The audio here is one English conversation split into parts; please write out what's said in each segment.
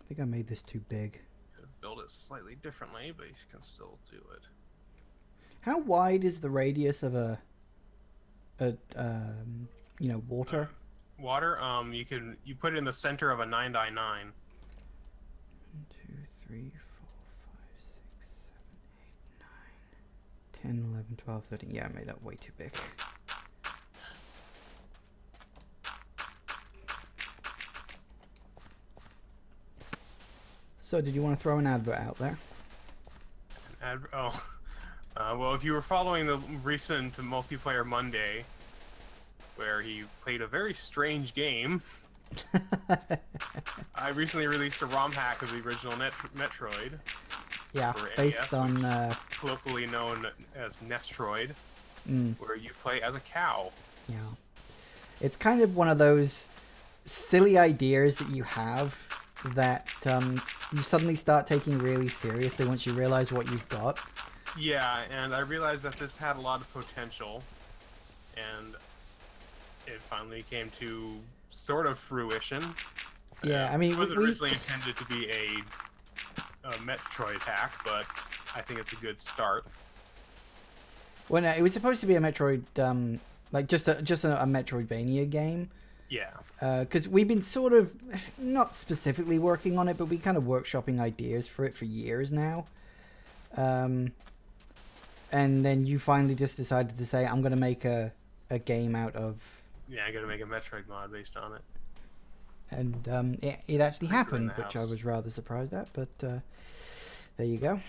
think I made this too big. Build it slightly differently, but you can still do it. How wide is the radius of a water? Water, you put it in the center of a 9x9. 1, 2, 3, 4, 5, 6, 7, 8, 9, 10, 11, 12, 13. Yeah, I made that way too big. So, did you want to throw an advert out there? Well, if you were following the recent Multiplayer Monday, where he played a very strange game, I recently released a ROM hack of the original Metroid. Yeah, for based NES, on colloquially known as Nestroid, where you play as a cow. yeah. It's kind of one of those silly ideas that you have that you suddenly start taking really seriously once you realize what you've got. Yeah, and I realized that this had a lot of potential, and it finally came to sort of fruition. Yeah, I mean, it wasn't originally intended to be a Metroid hack, but I think it's a good start. Well, no, it was supposed to be a Metroid, like just a Metroidvania game. Yeah. Because we've been sort of not specifically working on it, but we kind of workshopping ideas for it for years now. And then you finally just decided to say, I'm going to make a game out of... Yeah, I'm going to make a Metroid mod based on it. And it actually happened, which I was rather surprised at, but there you go.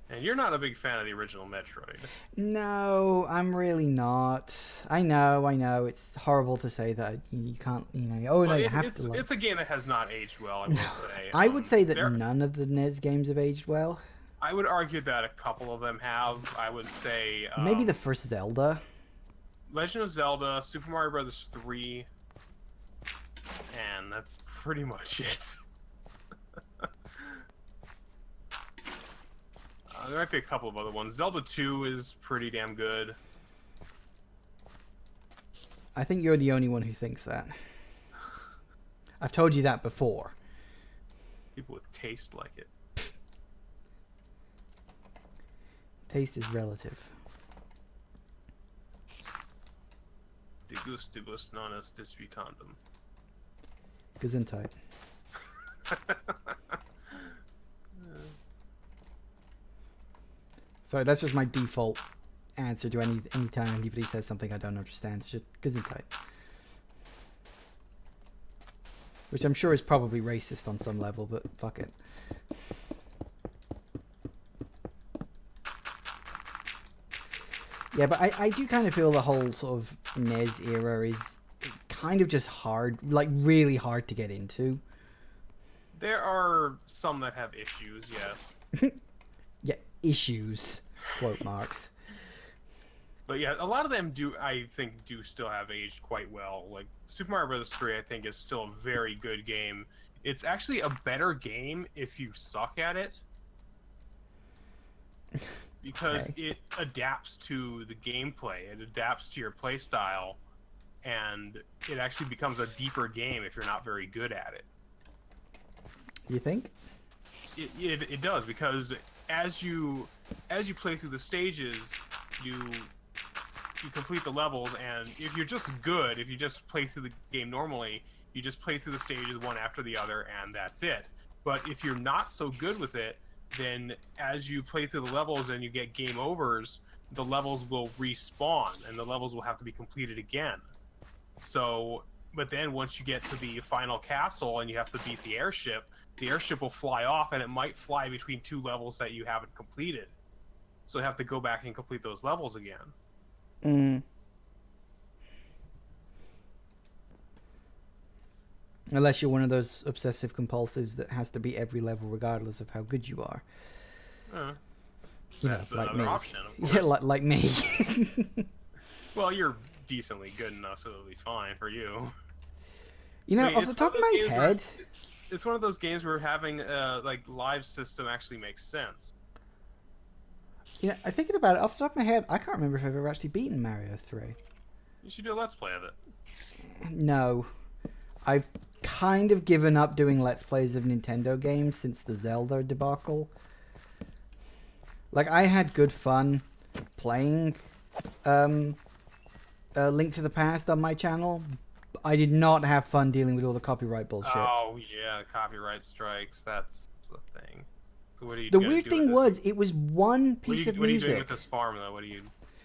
And you're not a big fan of the original Metroid. No, I'm really not. I know. It's horrible to say that you can't, you have to. It's a game that has not aged well, I would say. I would say that none of the NES games have aged well. I would argue that a couple of them have. I would say... maybe the first Zelda. Legend of Zelda, Super Mario Bros. 3, and that's pretty much it. There might be a couple of other ones. Zelda 2 is pretty damn good. I think you're the only one who thinks that. I've told you that before. People with taste like it. Taste is relative. De gustibus non est disputandum. Gesundheit. Sorry, that's just my default answer to any time anybody says something I don't understand. It's just Gesundheit. Which I'm sure is probably racist on some level, but fuck it. Yeah, but I do kind of feel the whole sort of NES era is kind of just hard, like really hard to get into. There are some that have issues, yes. Yeah, issues, quote marks. But yeah, a lot of them I think do still have aged quite well. Like Super Mario Bros. 3, I think is still a very good game. It's actually a better game if you suck at it. Because it adapts to the gameplay, it adapts to your play style, and it actually becomes a deeper game if you're not very good at it. You think? It does, because as you play through the stages, you complete the levels, and if you're just good, if you just play through the game normally, you just play through the stages one after the other, and that's it. But if you're not so good with it, then as you play through the levels and you get game overs, the levels will respawn, and the levels will have to be completed again. So, but then once you get to the final castle and you have to beat the airship will fly off, and it might fly between two levels that you haven't completed. So you have to go back and complete those levels again. Unless you're one of those obsessive compulsives that has to be every level regardless of how good you are. That's like another me. option, of course. Yeah, like me. Well, you're decently good enough, so it'll be fine for you. You know, I mean, off the top of my head... It's one of those games where having like live system actually makes sense. You know, I'm thinking about it, off the top of my head, I can't remember if I've ever actually beaten Mario 3. You should do a Let's Play of it. No. I've kind of given up doing Let's Plays of Nintendo games since the Zelda debacle. Like, I had good fun playing Link to the Past on my channel. I did not have fun dealing with all the copyright bullshit. Oh yeah, copyright strikes. That's the thing. So what are you? The gonna weird do thing with was, it was one this? piece of What are you music. doing with this farm though? What do you?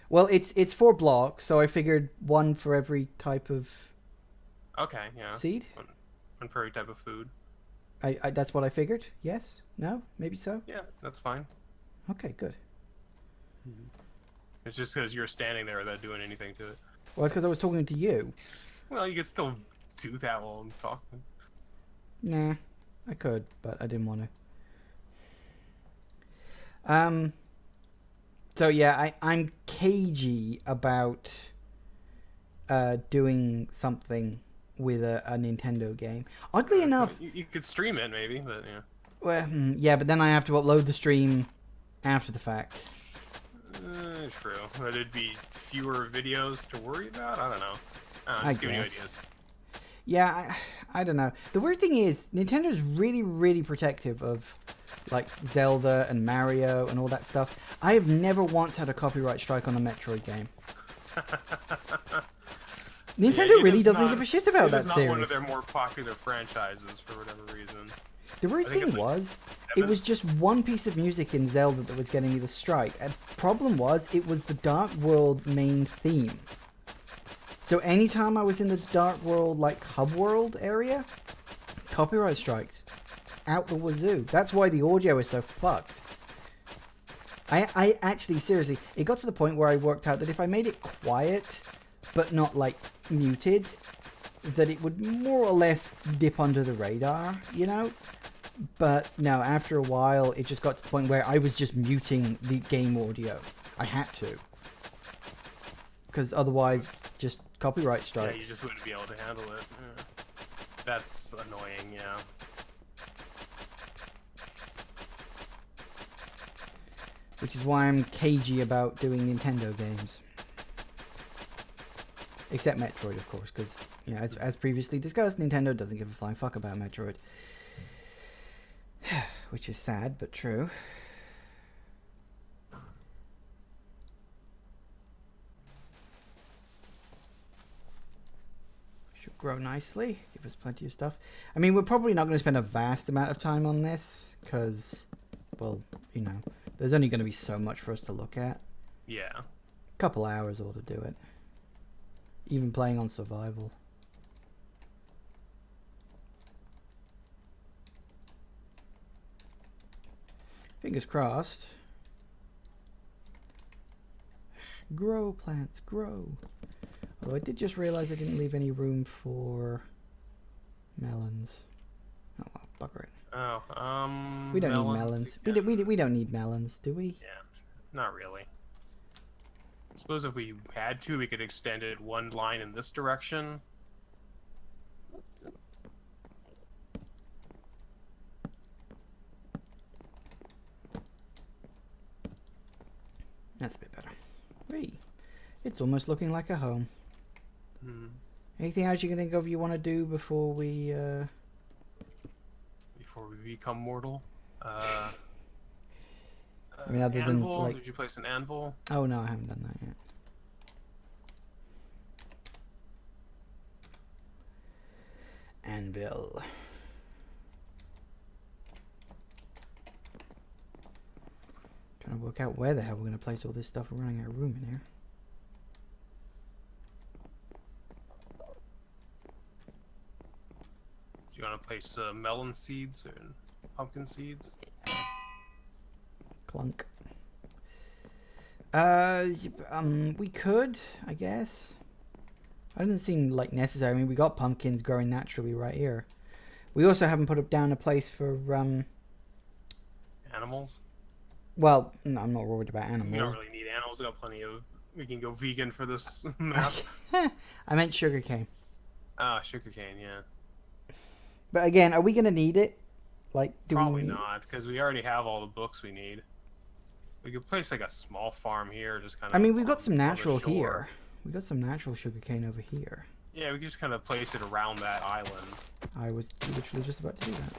Well, it's 4 blocks, so I figured one for every type of Okay, yeah. seed. One for every type of food. I that's what I figured. Yes? No? Maybe so? Yeah, that's fine. Okay, good. It's just because you're standing there without doing anything to it. Well, it's because I was talking to you. Well, you could still do that while I'm talking. Nah, I could, but I didn't want to. So yeah, I'm cagey about doing something with a Nintendo game. Oddly enough, You could stream it maybe, but yeah. well, yeah, but then I have to upload the stream after the fact. True. But it'd be fewer videos to worry about? I don't know. I Just giving you guess. ideas. Yeah, I don't know. The weird thing is, Nintendo's really, really protective of, like, Zelda and Mario and all that stuff. I have never once had a copyright strike on a Metroid game. Nintendo Yeah, it really is doesn't not- give a shit about it that is not series. one of their more popular franchises for whatever reason. The weird I think thing it's like was, it 7. was just one piece of music in Zelda that was getting me the strike. And problem was, it was the Dark World main theme. So anytime I was in the Dark World, like, hub world area, copyright strikes. Out the wazoo. That's why the audio is so fucked. I actually, seriously, it got to the point where I worked out that if I made it quiet, but not, like, muted, that it would more or less dip under the radar, you know? But no, after a while, it just got to the point where I was just muting the game audio. I had to. Because otherwise, just copyright Yeah, strikes. you just wouldn't be able to handle it. Yeah. That's annoying, yeah. Which is why I'm cagey about doing Nintendo games. Except Metroid, of course, because, you know, as previously discussed, Nintendo doesn't give a flying fuck about Metroid. Which is sad, but true. Should grow nicely, give us plenty of stuff. I mean, we're probably not going to spend a vast amount of time on this, because, well, you know, there's only going to be so much for us to look at. Yeah. Couple hours ought to do it. Even playing on survival. Fingers crossed. Grow, plants, grow. Although I did just realize I didn't leave any room for melons. Oh well, bugger it. Oh, We don't need melons. We don't need melons, do we? Yeah, not really. I suppose if we had to, we could extend it one line in this direction. That's a bit better. Whee! It's almost looking like a home. Hmm. Anything else you can think of you want to do before we, Before we become mortal. I mean, other than, anvil? like- Did you place an anvil? Oh no, I haven't done that yet. Anvil. Trying to work out where the hell we're going to place all this stuff. We're running out of room in here. Do you want to place melon seeds and pumpkin seeds? Clunk. We could, I guess. It doesn't seem like necessary. I mean, we got pumpkins growing naturally right here. We also haven't put up down a place for Animals? well, no, I'm not worried about We don't animals. really need animals. We got plenty of. We can go vegan for this map. I meant sugarcane. Ah, sugarcane. Yeah. But again, are we gonna need it? Like, do Probably we need... not, because we already have all the books we need. We could place like a small farm here, just kind of. I mean, we've got some on the natural shore. here. We got some natural sugarcane over here. Yeah, we can just kind of place it around that island. I was literally just about to do that.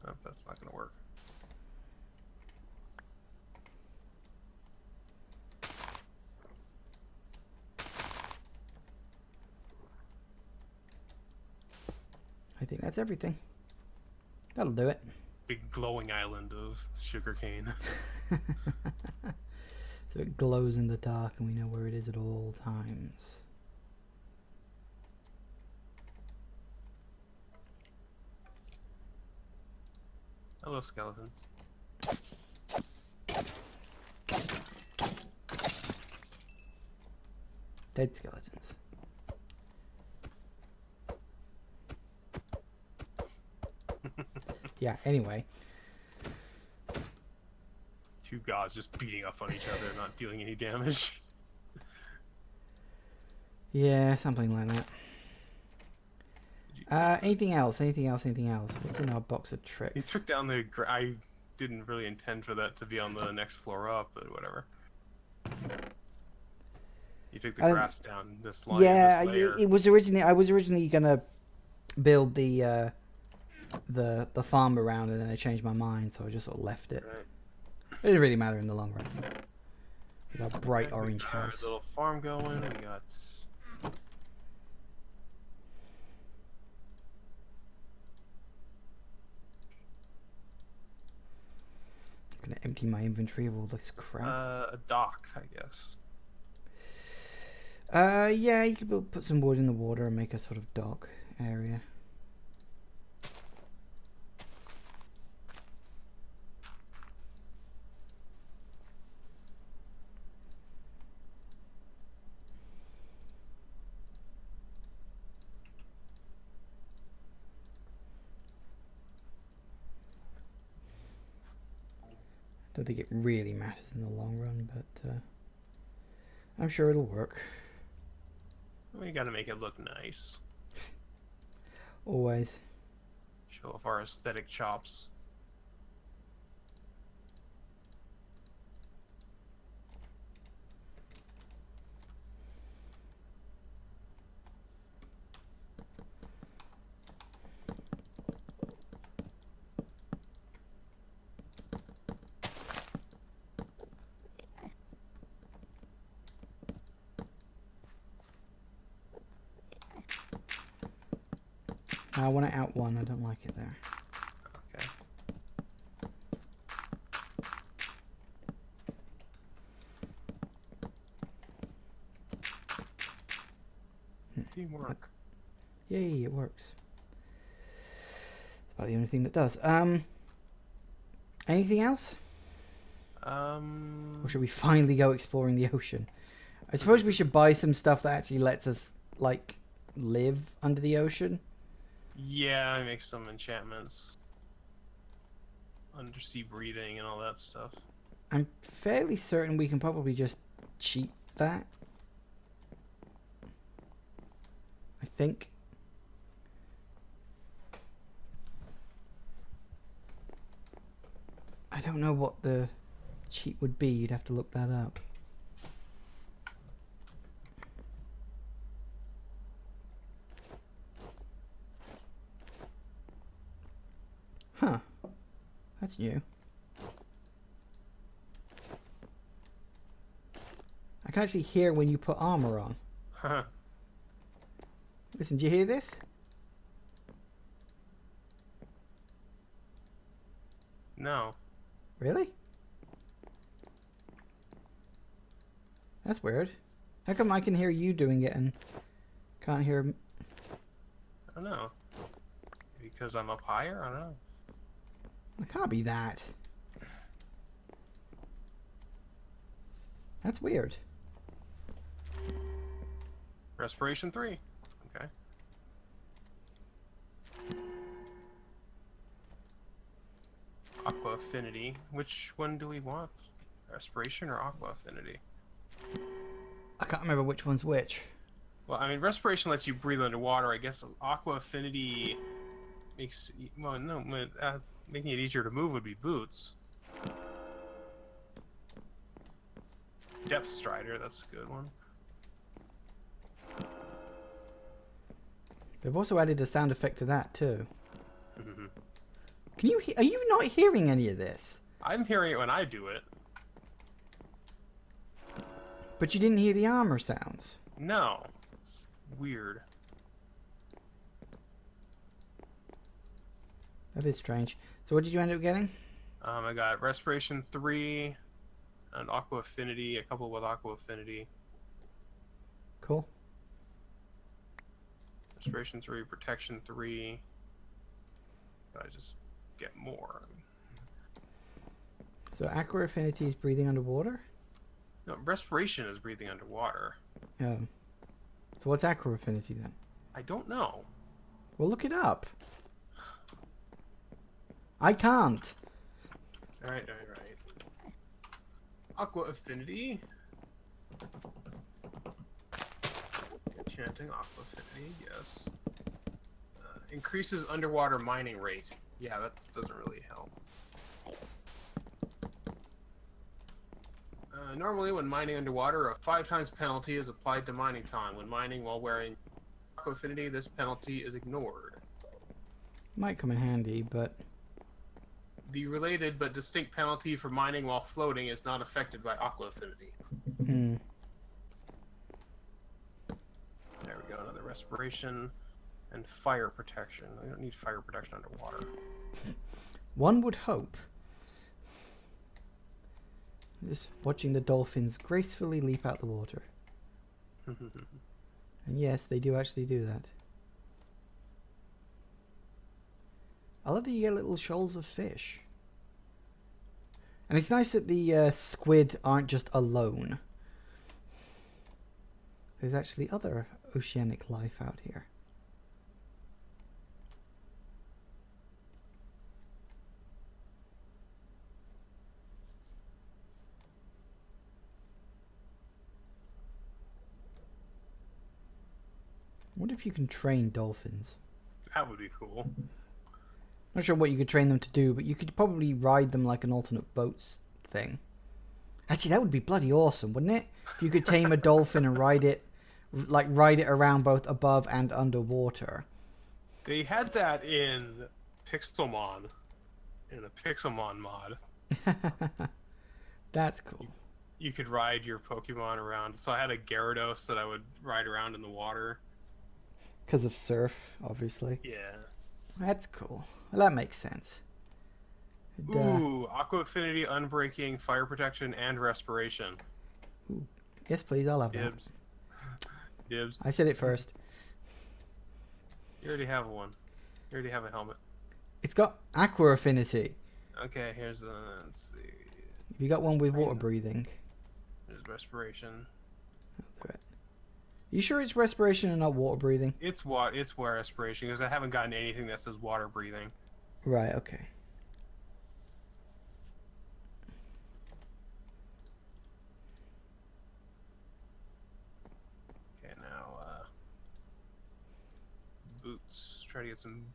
Oh, that's not gonna work. I think that's everything. That'll do it. Big glowing island of sugarcane. So it glows in the dark and we know where it is at all times. Hello, skeletons. Dead skeletons. Yeah, anyway. Two gods just beating up on each other, not dealing any damage. Yeah, something like that. Anything else? Anything else? Anything else? What's in our box of You tricks? took down the. I didn't really intend for that to be on the next floor up, but whatever. You took the grass down this line. Yeah, this layer. it was originally. I was originally gonna build the farm around, and then I changed my mind, so I just sort of left it. Right. It didn't really matter in the long run. With our bright Okay, orange we got our house. little farm going. We got. Just gonna empty my inventory of all this crap. A dock, I guess. Yeah, you could put some wood in the water and make a sort of dock area. Don't think it really matters in the long run, but I'm sure it'll work. We gotta make it look nice. Always. Show off our aesthetic chops. I want it out one. I don't like it there. Okay. Teamwork. Yay, it works. It's about the only thing that does. Anything else? Or should we finally go exploring the ocean? I suppose we should buy some stuff that actually lets us, like, live under the ocean. Yeah, I make some enchantments. Undersea breathing and all that stuff. I'm fairly certain we can probably just cheat that. I think. I don't know what the cheat would be. You'd have to look that up. Huh. That's new. I can actually hear when you put armor on. Huh. Listen, do you hear this? No. Really? That's weird. How come I can hear you doing it and can't hear... I don't know. Because I'm up higher? I don't know. It can't be that. That's weird. Respiration 3. Okay. Aqua Affinity. Which one do we want? Respiration or Aqua Affinity? I can't remember which one's which. Well, I mean, Respiration lets you breathe underwater. I guess Aqua Affinity makes... Well, no, making it easier to move would be boots. Depth Strider, that's a good one. They've also added a sound effect to that too. Can you? Are you not hearing any of this? I'm hearing it when I do it. But you didn't hear the armor sounds. No, it's weird. That is strange. So what did you end up getting? I got Respiration 3 and Aqua Affinity, a couple with Aqua Affinity. Cool. Respiration 3, Protection 3. I just get more. So Aqua Affinity is breathing underwater? No, Respiration is breathing underwater. Yeah. So what's Aqua Affinity then? I don't know. Well, look it up. I can't. Alright. Aqua Affinity. Chanting Aqua Affinity, yes. Increases underwater mining rate. Yeah, that doesn't really help. Normally, when mining underwater, a 5 times penalty is applied to mining time. When mining while wearing Aqua Affinity, this penalty is ignored. Might come in handy, but... The related but distinct penalty for mining while floating is not affected by Aqua Affinity. Hmm. There we go, another Respiration and Fire Protection. We don't need Fire Protection underwater. One would hope. Just watching the dolphins gracefully leap out the water. And yes, they do actually do that. I love that you get little shoals of fish. And it's nice that the squid aren't just alone. There's actually other oceanic life out here. I wonder if you can train dolphins. That would be cool. Not sure what you could train them to do, but you could probably ride them like an alternate boats thing. Actually, that would be bloody awesome, wouldn't it? If you could tame a dolphin and ride it around both above and underwater. They had that in Pixelmon, in a Pixelmon mod. That's cool. You could ride your Pokemon around. So I had a Gyarados that I would ride around in the water. Because of surf, obviously. Yeah. That's cool. Well, that makes sense. Ooh, Aqua Affinity, Unbreaking, Fire Protection, and Respiration. Ooh, yes, please. I'll have Dibs. that. Dibs. I said it first. You already have one. You already have a helmet. It's got Aqua Affinity. Okay, here's the... Let's see. Have you got one with water breathing? There's Respiration. I'll do it. You sure it's respiration and not water breathing? It's water respiration, because I haven't gotten anything that says water breathing. Right, okay. Okay, now, boots. Try to get some...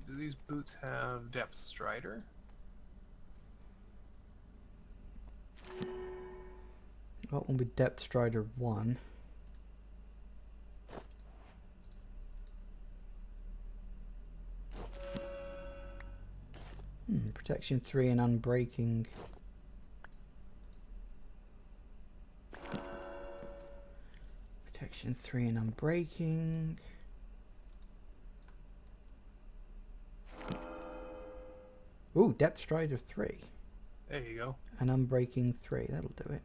Do these boots have Depth Strider? Got one with Depth Strider 1. Protection 3 and Unbreaking. Protection 3 and Unbreaking. Ooh, Depth Strider 3. There you go. And Unbreaking 3. That'll do it.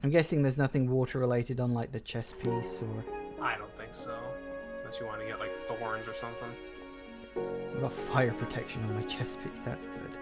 I'm guessing there's nothing water related on like the chest piece or... I don't think so. Unless you want to get like thorns or something. I've got fire protection on my chest piece, that's good.